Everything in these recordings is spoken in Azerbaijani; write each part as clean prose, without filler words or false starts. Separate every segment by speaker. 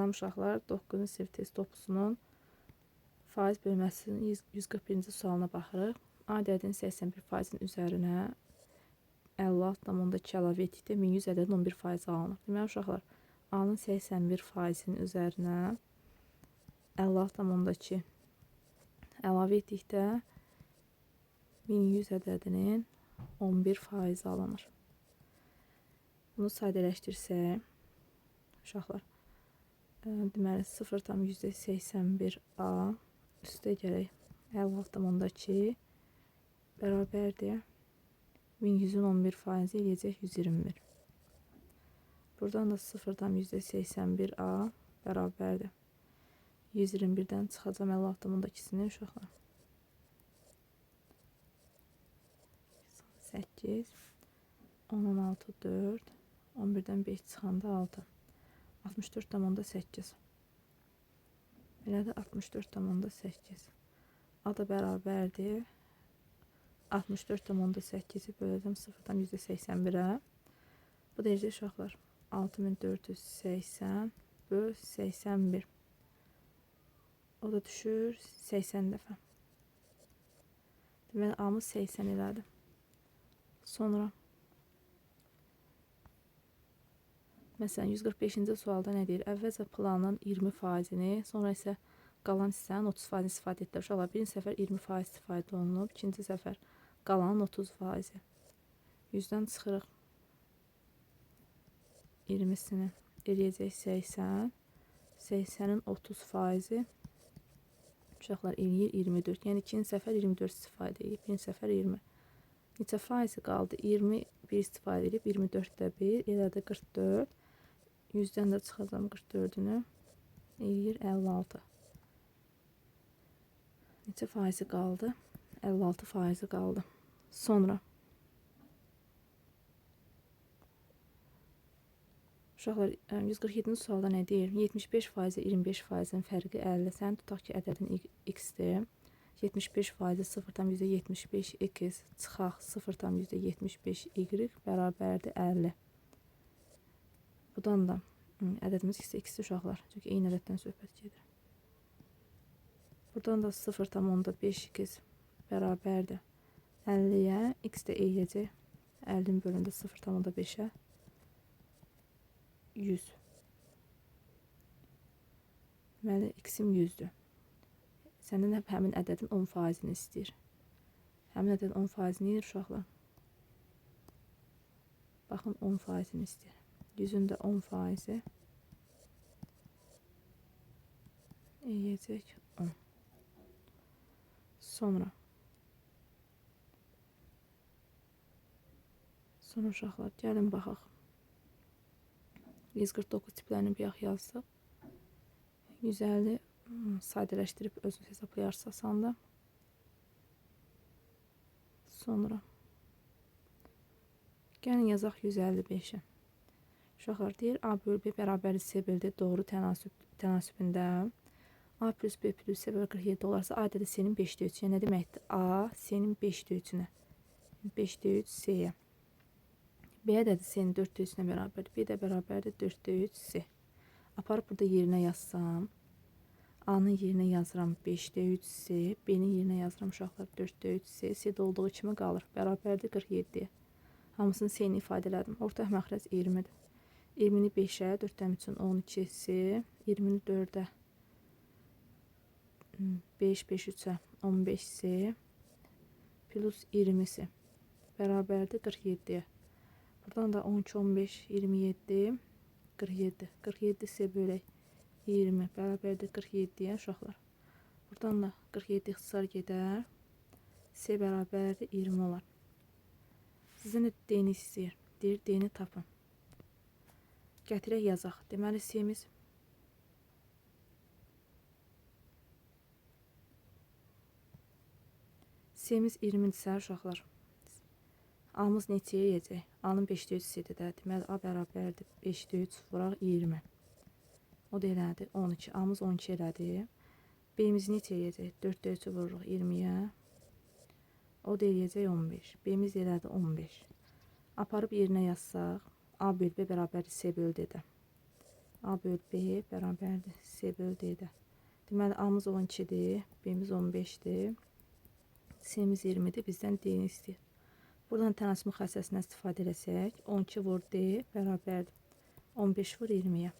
Speaker 1: Salam uşaqlar, 9-cu sinif test toplusunun faiz bölməsinin 141-ci sualına baxırıq. A ədədin 81%-in üzərinə 56,2 əlavə etdikdə 1100 ədədin 11% alınır. Deməli uşaqlar, A-nın 81%-in üzərinə 56,2 əlavə etdikdə 1100 ədədinin 11% alınır. Bunu sadələşdirsək, uşaqlar, deməli 0,81A üstə gələk 56,2 bərabərdir 1100-ün 11% eləyəcək 121. Buradan da 0,81A bərabərdir 121-dən çıxacam 56,2-sini uşaqlar. 8 10-dan 6 4 11-dən 5 çıxanda 6 64,8 elədir 64,8 A da bərabərdir 64,8-i böləcəm 0,81-ə. Bu da eləyəcək uşaqlar 6480 böl 81. O da düşür 80 dəfə. Deməli A-mız 80 elədi. Sonra məsələn 145-ci sualda nə deyir? Əvvəlcə planın 20%-ni, sonra isə qalan hissənin 30%-ni istifadə etdilər. Uşaqlar, birinci səfər 20% istifadə olunub, ikinci səfər qalanın 30%. 100-dən çıxırıq 20-sini eləyəcək 80. 80-in 30%-i uşaqlar eləyir 24. Yəni ikinci səfər 24 istifadə edib, birinci səfər 20. Neçə faizi qaldı? 21 istifadə edib, 24-də 1 elədi 44. 100-dən də çıxacam 44-ünü eləyir 56. Neçə faizi qaldı? 56% qaldı. Sonra uşaqlar 147-ci sualda nə deyir? 75% 25%-in fərqi 50. Sən tutaq ki, ədədin x-dir. 75% 0,75 x çıxaq 0,75 y bərabərdir 50. Buradan da ədədimiz x uşaqlar. Çünki eyni ədəddən söhbət gedir. Buradan da 0,5 x bərabərdir 50-yə. X də eləyəcək 50-nin bölündə 0,5-ə 100. Deməli, x-im 100-dür. Səndən həmin ədədin 10%-ni istəyir. Həmin ədədin 10%-ni deyir uşaqlar. Baxın, 10%-ni istəyir. 100-ün də 10%-i eləyəcək 10. Sonra uşaqlar, gəlin baxaq. 149 tiplərini bir yax yazdıq. 150 sadələşdirib özünüz hesablayarsınız asanda. Sonra gəlin yazaq 155-i. Uşaqlar deyir A bölü B bərabər C bölü D doğru tənasübündə A plus B plus C bölü 47 olarsa A ədədi C-nin 5-də 3. Yəni nə deməkdir? A C-nin 5-də 3-ünə. 5-də 3 C-yə. B ədədi C-nin 4-də 3-ünə bərabərdir. B də bərabərdir 4-də 3 C. Aparıb burada yerinə yazsam, A-nın yerinə yazıram 5-də 3 C, B-nin yerinə yazıram uşaqlar 4-də 3 C. C-də olduğu kimi qalır. Bərabərdir 47-yə. Hamısını C-ni ifadə elədim. Ortaq məxrəc 20-dir. 20-ni 5-ə, 4-dən 3-ün 12 C, 20-ni 4-ə, 5, 5, 3-ə, 15 C, plus 20-si bərabərdir 47-yə. Buradan da 12, 15, 27, 47. 47 C bölək 20 bərabərdir 47-yə uşaqlar. Buradan da 47 ixtisar gedər. C bərabərdir 20 olar. Sizin də D-ni istəyir. Deyir, D-ni tapın. Gətirək yazaq. Deməli, C-miz C-miz 20-dirsə uşaqlar. A-mız neçəyə yiyəcək? A-nın 5-də 3 C-dir də. Deməli, A bərabərdir 5-də 3 vuraq 20. O da elədi 12. A-mız 12 elədi. B-miz neçə yiyəcək? 4-də 3-ü vururuq 20-yə. O da eləyəcək 15. B-miz elədi 15. Aparıb yerinə yazsaq, A bölü B bərabərdir C bölü D-də. A bölü B bərabərdir C bölü D-də. Deməli A'mız 12-dir, B'miz 15-dir, C'miz 20-dir, bizdən D-ni istəyir. Buradan tənasüb müxassəsindən istifadə etsək, 12 vur D bərabərdir 15 vur 20-yə.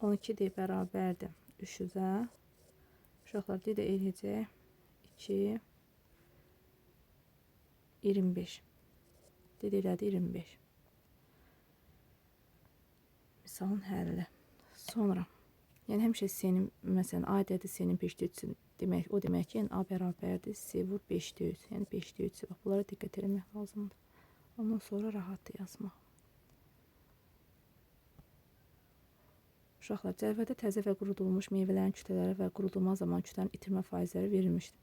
Speaker 1: 12 D bərabərdir 300-ə. Uşaqlar D də eləyəcək 2 25. D də elədi 25. Misalın həlli. Sonra, yəni həmişə C-nin, məsələn, A ədədi C-nin 5-də 3-ün demək, o demək ki, yəni A bərabərdir C vur 5-də 3, yəni 5-də 3. Bax, bunlara diqqət etmək lazımdır. Ondan sonra rahatdır yazmaq. Uşaqlar, cədvəldə təzə və qurudulmuş meyvələrin kütlələri və qurudulma zamanı kütlənin itirmə faizləri verilmişdir.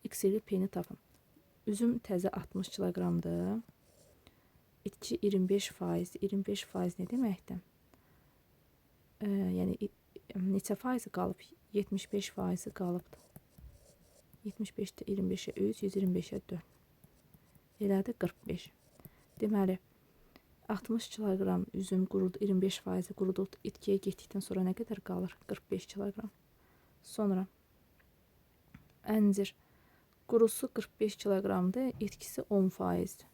Speaker 1: X ilə P-ni tapın. Üzüm təzə 60 kiloqramdır. İtki 25%. 25% nə deməkdir? Yəni neçə faizi qalıb? 75% qalıbdır. 75-də 25-ə 3, 125-ə 4. Elədi 45. Deməli, 60 kiloqram üzüm qurudu, 25% quruduldu. İtkiyə getdikdən sonra nə qədər qalır? 45 kiloqram. Sonra əncir qurusu 45 kiloqramdır, itkisi 10%.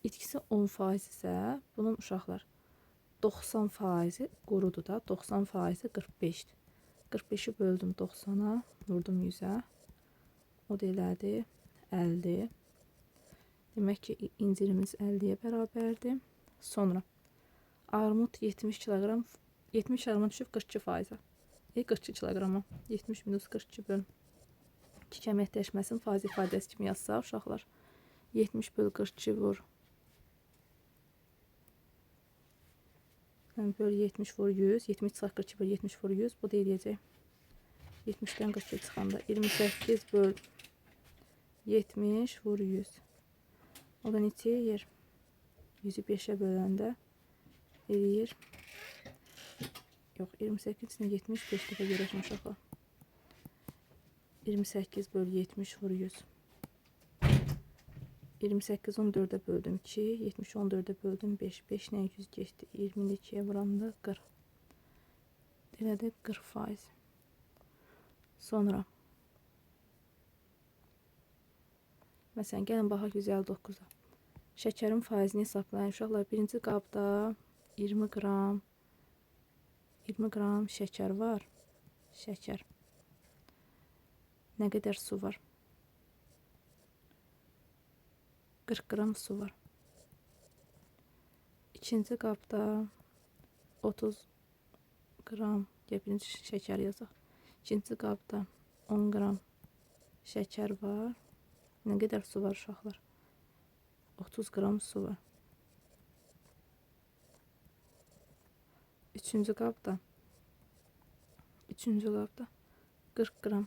Speaker 1: İtkisi 10% isə bunun uşaqlar 90% qurudur da, 90% 45-dir. 45-i böldüm 90-a, vurdum 100-ə. O da elədi 50. Demək ki, incirimiz 50-yə bərabərdir. Sonra armud 70 kiloqram, 70 armud düşüb 42%. 42 kiloqrama 70 minus 42 bölüm 2 əməkdaşmasının faiz ifadəsi kimi yazsaq, uşaqlar 70 bölü 42 vur. Bölü 70 vur 100. 70 çıxar 42 bölü 70 vur 100. Bu da eləyəcək. 70-dən 42 çıxanda 28 bölü 70 vur 100. O da neçə yer? 100-ü 5-ə böləndə eləyir. Yox, 28 içində 70 5 dəfə görəcəm uşaqlar. 28 bölü 70 vur 100. 28 14'e böldüm 2, 70 14'e böldüm 5, 5 ilə 100 geçti. 20'ni 2'ye vuranda 40. Deməli 40%. Sonra məsələn, gəlin baxaq 159-a. Şəkərin faizini hesablayın. Uşaqlar, birinci qabda 20 qram şəkər var. Şəkər. Nə qədər su var? 40 qram su var. İkinci qabda 30 qram, birinci şəkər yazaq. İkinci qabda 10 qram şəkər var. Nə qədər su var uşaqlar? 30 qram su var. Üçüncü qabda 40 qram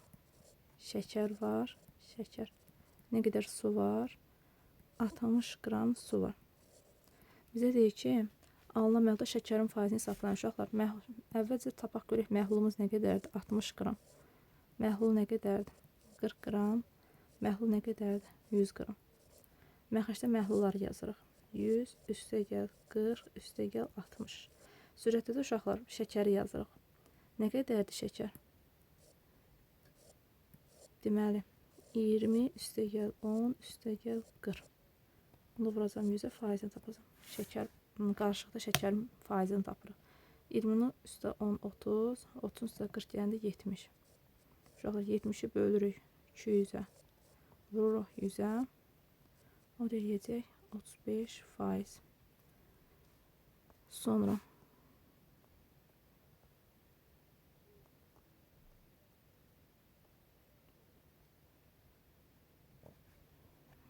Speaker 1: şəkər var. Şəkər. Nə qədər su var? 60 qram su var. Bizə deyir ki, alınan məhlulda şəkərin faizini hesablayın uşaqlar. Əvvəlcə tapaq görək məhlulumuz nə qədərdir? 60 qram. Məhlul nə qədərdir? 40 qram. Məhlul nə qədərdir? 100 qram. Məxrəcdə məhlulları yazırıq. 100 üstə gəl 40 üstə gəl 60. Sürətdə də uşaqlar şəkəri yazırıq. Nə qədərdir şəkər? Deməli 20 üstə gəl 10 üstə gəl 40. Bunu vuracam 100'ə, faizini tapacam. Şəkər, qarışıqda şəkərin faizini tapırıq. 20'ni üstə 10 30, 30 üstə 40 gələndə 70. Uşaqlar 70'i bölürük 200'ə. Vururuq 100'ə. O da eləyəcək 35%. Sonra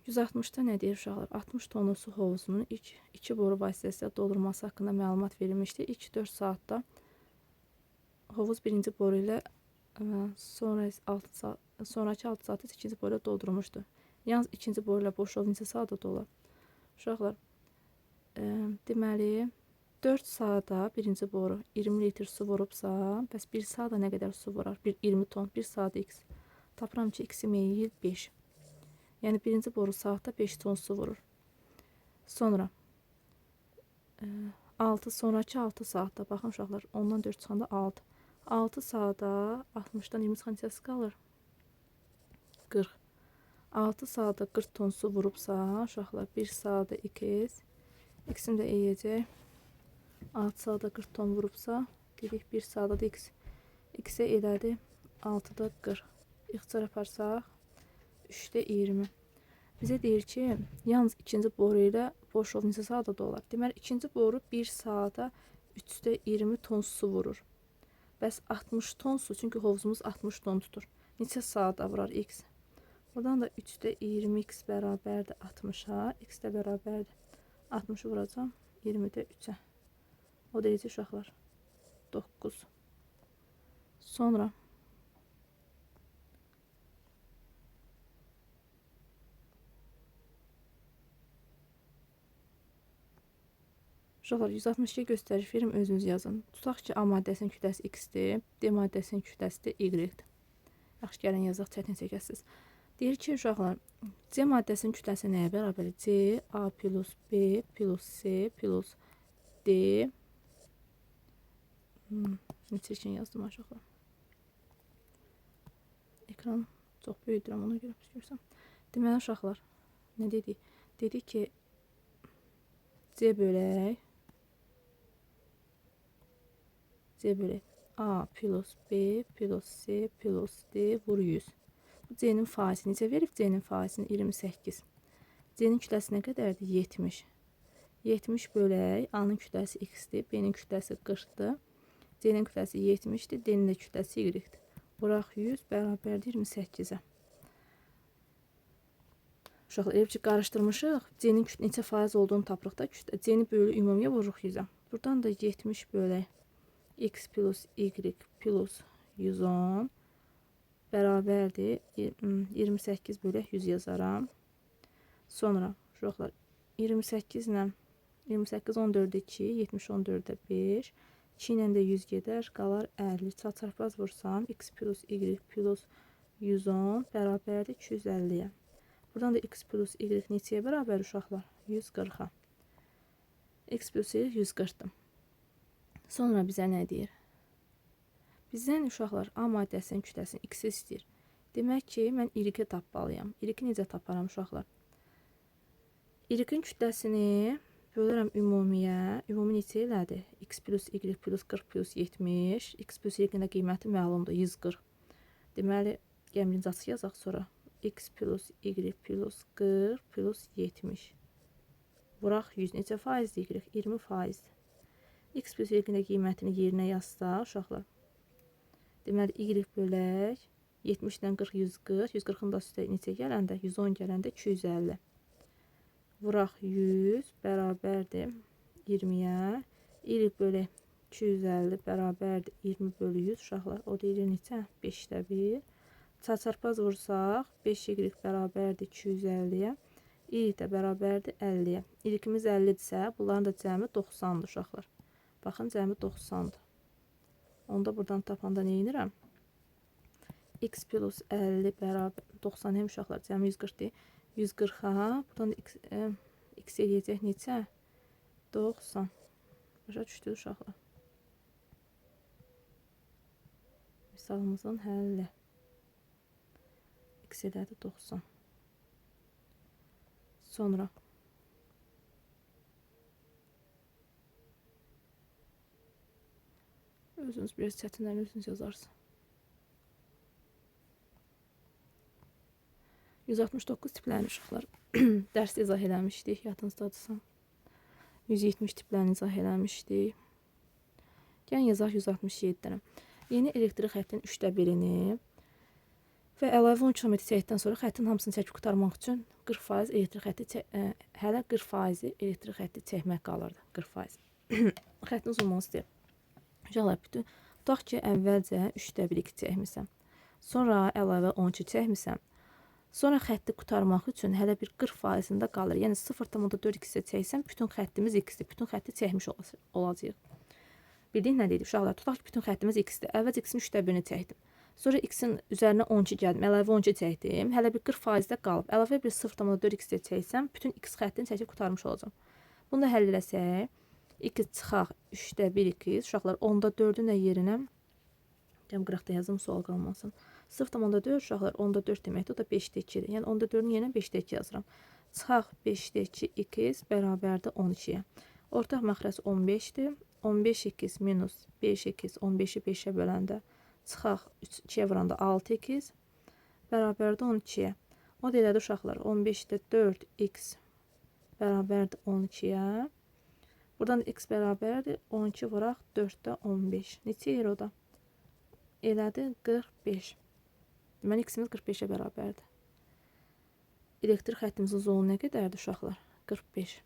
Speaker 1: 160'da nə deyir uşaqlar? 60 tonlu su hovuzunun ilk 2 boru vasitəsilə doldurulması haqqında məlumat verilmişdir. İlk 4 saatda hovuz birinci boru ilə sonraki 6 saatda ikinci boru ilə doldurulmuşdur. Yalnız ikinci boru ilə boş hovuz neçə saatda dolar? Uşaqlar, deməli 4 saata birinci boru 20 litr su vurubsa, bəs 1 saata nə qədər su vurar? 20 ton, 1 saat x. Tapıram ki, x-i meyil 5. Yəni birinci boru saatda 5 ton su vurur. Sonra 6 sonraki 6 saatda baxın uşaqlar, 10-dan 4 çıxanda 6. 6 saata 60-dan 20 çıxan neçəsi qalır? 40. 6 saata 40 ton su vurubsa, uşaqlar 1 saata x, x-in də eyəcək. 6 saata 40 ton vurubsa, dedik 1 saata da x. X-ə elədi 6-da 40. İxtisar yaparsaq 3-də 20. Bizə deyir ki, yalnız ikinci boru ilə boş ov neçə saata dolar? Deməli, ikinci boru 1 saata 3-də 20 ton su vurur. Bəs 60 ton su, çünki hovuzumuz 60 ton tutur. Neçə saata vurar x? Buradan da 3-də 20x bərabərdir 60-a. X də bərabərdir 60-ı vuracam 20-də 3-ə. O deyəcək uşaqlar 9. Sonra uşaqlar 162 göstəriş verim, özünüz yazın. Tutaq ki, A maddəsinin kütləsi x-dir, D maddəsinin kütləsi də y-dir. Yaxşı, gəlin yazaq, çətin çəkəsiniz. Deyir ki, uşaqlar, C maddəsinin kütləsi nəyə bərabər? C, A plus B plus C plus D. Çirkin yazdım uşaqlar. Ekran çox böyüdürəm, ona görə püskürsəm. Deməli, uşaqlar, nə dedik? Dedik ki, C bölək A plus B plus C plus D vur 100. Bu C'nin faizini necə verib? C'nin faizini 28. C'nin kütləsi nə qədərdir? 70. 70 bölək A'nın kütləsi x-dir, B'nin kütləsi 40-dır. C'nin kütləsi 70-dir, D'nin də kütləsi y-dir. Vuraq 100 bərabərdir 28-ə. Uşaqlar, elə ki, qarışdırmışıq. C'nin neçə faiz olduğunu tapırıq da. C'ni bölü ümumiyə vururuq 100-ə. Buradan da 70 bölək x plus y plus 110 bərabərdir 28 bölək 100 yazaram. Sonra uşaqlar 28 ilə 28 14-də 2, 70 14-də 5, 2 ilə də 100 gedər, qalar 50. Çarpaz vursam x plus y plus 110 bərabərdir 250-yə. Buradan da x plus y neçəyə bərabər uşaqlar? 140-a. X plus y 140-dır. Sonra bizə nə deyir? Bizdən uşaqlar A maddəsinin kütləsini x istəyir. Demək ki, mən y-i tapmalıyam. Y-i necə taparam uşaqlar? Y-in kütləsini bölürəm ümumiyə. Ümumi neçə elədi? X plus y plus 40 plus 70. X plus y-in də qiyməti məlumdur, 140. Deməli, gəlin birinci açıq yazaq sonra. X plus y plus 40 plus 70. Vuraq 100. Neçə faizdir y? 20 faizdir. X plus y-in də qiymətini yerinə yazsaq, uşaqlar. Deməli, y bölək 70-dən 40, 140. 140-ın da üstə neçə gələndə? 110 gələndə 250. Vuraq 100 bərabərdir 20-yə. Y bölək 250 bərabərdir 20 bölü 100 uşaqlar. O deyir neçə? 5-də 1. Çarpaz vursaq 5y bərabərdir 250-yə. Y də bərabərdir 50-yə. Y-imiz 50-dirsə, bunların da cəmi 90-dır uşaqlar. Baxın, cəmi 90-dır. Onda buradan tapanda nə edirəm? X plus 50 bərabər 90 hem uşaqlar, cəmi 140-dir. 140-a, buradan da x eləyəcək neçə? 90. Başa düşdü uşaqlar. Misalımızın həlli. X elədi 90. Sonra özünüz biraz çətinlərini özünüz yazarsınız. 169 tiplərini uşaqlar dərsdə izah eləmişdik, yadınızdadırsa. 170 tiplərini izah eləmişdik. Gəlin yazaq 167 dənə. Yeni elektrik xəttin 3də 1-ini və əlavə 10 km çəkdikdən sonra xəttin hamısını çəkib qurtarmaq üçün 40% elektrik xətti hələ 40% elektrik xətti çəkmək qalırdı. 40%. Xəttin uzunluğunu istəyir. Uşaqlar, tutaq ki, əvvəlcə 3də 1 çəkmişəm. Sonra əlavə 12 çəkmişəm. Sonra xətti qurtarmaq üçün hələ bir 40%-də qalır. Yəni 0,4 x-ə çəksəm, bütün xəttimiz x-dir. Bütün xətti çəkmiş olacaq. Bildik nə dedik? Uşaqlar, tutaq ki, bütün xəttimiz x-dir. Əvvəlcə x-in 3də 1-ni çəkdim. Sonra x-in üzərinə 12 gəldim. Əlavə 12 çəkdim. Hələ bir 40%-də qalıb. Əlavə bir 0,4 x-ə çəksəm, bütün x xəttini çəkib qurtarmış olacaq. Bunu da həll eləsək, 2 çıxaq 3-də 1 2. Uşaqlar 10-da 4-ün də yerinə cəm qıraqda yazım, sual qalmasın. 0,4 uşaqlar 10-da 4 deməkdir. O da 5-də 2-dir. Yəni 10-da 4-ün yerinə 5-də 2 yazıram. Çıxaq 5-də 2 2 bərabərdir 12-yə. Ortaq məxrəc 15-dir. 15 2 minus 5 2 15-i 5-ə böləndə çıxaq 2-yə vuranda 6 2 bərabərdir 12-yə. O da elədir uşaqlar 15-də 4 x bərabərdir 12-yə. Buradan x bərabərdir 12 vuraq 4-də 15. Neçə yer o da? Elədir 45. Deməli x-imiz 45-ə bərabərdir. Elektrik xəttimizin uzunluğu nə qədərdir uşaqlar? 45.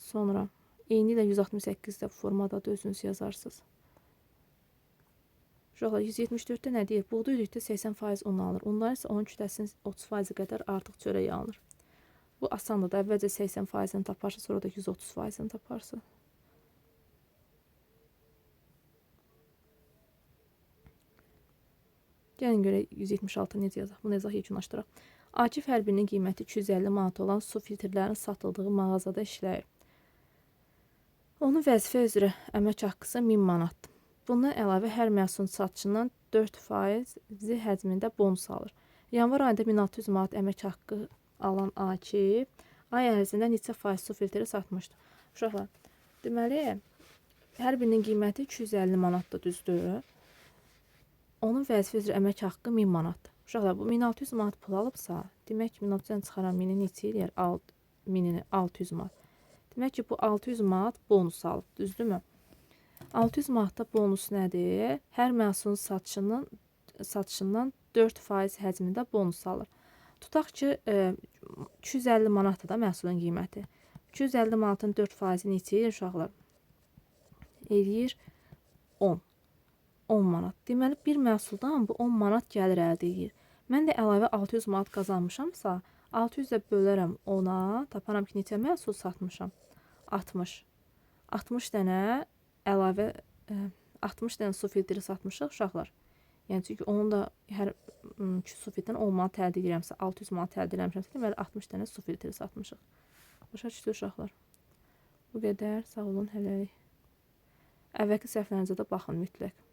Speaker 1: Sonra eyni ilə 168-də formada özünüz yazarsınız. Uşaqlar 174-də nə deyir? Buğda üdükdə 80% un alır. Onların isə 13 kütləsinin 30% qədər artıq çörək alınır. Bu asandır da. Əvvəlcə 80%-ni taparsınız, sonra da 130%-ni taparsınız. Gəlin görək 176 necə yazaq. Bunu yazaq yekunlaşdıraq. Akif hər birinin qiyməti 250 manat olan su filtrlərinin satıldığı mağazada işləyir. Onun vəzifə üzrə əmək haqqısı 1000 manatdır. Bundan əlavə hər məhsulun satışından 4% həcmində bonus alır. Yanvar ayında 1600 manat əmək haqqı alan Akif ay ərzində neçə faiz su filtri satmışdır? Uşaqlar, deməli, hər birinin qiyməti 250 manatdır, düzdür? Onun vəzifə üzrə əmək haqqı 1000 manatdır. Uşaqlar, bu 1600 manat pul alıbsa, demək ki, 1600-dən çıxaran 1000-i neçə eləyər? 1000-ini 600 manat. Demək ki, bu 600 manat bonus alıb, düzdürmü? 600 manatda bonus nədir? Hər məhsulun satışından 4% həcmində bonus alır. Tutaq ki, 250 manatdır da məhsulun qiyməti. 250 manatın 4%-i neçə eləyir uşaqlar? Eləyir 10. 10 manat. Deməli, bir məhsuldan bu 10 manat gəlir əldə edir. Mən də əlavə 600 manat qazanmışamsa, 600-də bölərəm 10-a, taparam ki, neçə məhsul satmışam? 60. 60 dənə əlavə 60 dənə su filtri satmışıq uşaqlar. Yəni çünki onun da hər su filtrindən 10 manat əldə edirəmsə, 600 manat əldə edirəmsə, deməli 60 dənə su filtri satmışıq. Başa düşdü uşaqlar. Bu qədər. Sağ olun, hələlik. Əvvəlki səhvlərinizə də baxın mütləq.